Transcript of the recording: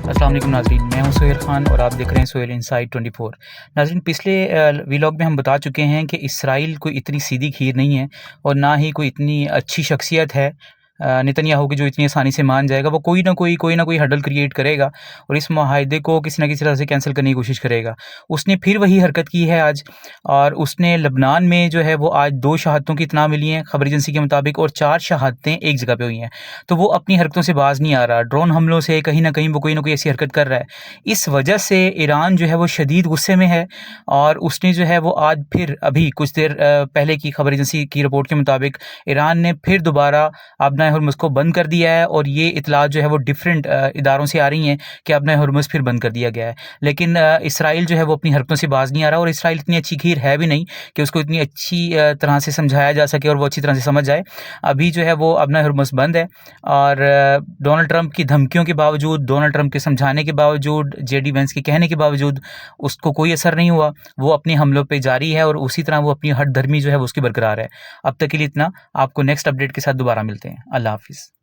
अस्सलाम वालेकुम नाज़रीन, मैं हूं सोहेल ख़ान और आप देख रहे हैं सोहेल इनसाइड 24। नाज़रीन, पिछले व्लॉग में हम बता चुके हैं कि इसराइल कोई इतनी सीधी खीर नहीं है और ना ही कोई इतनी अच्छी शख्सियत है नेतन्याहू की जो इतनी आसानी से मान जाएगा। वो कोई ना कोई हडल क्रिएट करेगा और इस माहदे को किसी न किसी तरह से कैंसिल करने की कोशिश करेगा। उसने फिर वही हरकत की है आज, और उसने लबनान में जो है वो आज 2 शहादतों की इत्तला मिली हैं खबर एजेंसी के मुताबिक, और 4 शहादतें एक जगह पे हुई हैं। तो वो अपनी हरकतों से बाज नहीं आ रहा। ड्रोन हमलों से कहीं न कहीं वो कोई ना कोई ऐसी हरकत कर रहा है। इस वजह से ईरान जो है वो शदीद गुस्से में है, और उसने जो है वो आज फिर अभी कुछ देर पहले की खबर एजेंसी की रिपोर्ट के मुताबिक ईरान ने फिर दोबारा आबनाए हुर्मुज़ को बंद कर दिया है। और ये इत्तलात जो है वो डिफरेंट इदारों से आ रही हैं कि आबनाए हुर्मुज़ फिर बंद कर दिया गया है। लेकिन इसराइल जो है वो अपनी हरकतों से बाज नहीं आ रहा, और इसराइल इतनी अच्छी खीर है भी नहीं कि उसको इतनी अच्छी तरह से समझाया जा सके और वो अच्छी तरह से समझ जाए। अभी जो है वो आबनाए हुर्मुज़ बंद है, और डोनाल्ड ट्रंप की धमकियों के बावजूद, डोनाल्ड ट्रंप के समझाने के बावजूद, जेडी वेंस के कहने के बावजूद उसको कोई असर नहीं हुआ। वो अपने हमलों पे जारी है और उसी तरह वो अपनी हठधर्मी जो है वो उसकी बरकरार है। अब तक के लिए इतना। आपको नेक्स्ट अपडेट के साथ दोबारा मिलते हैं। अल्लाह हाफ़िज़।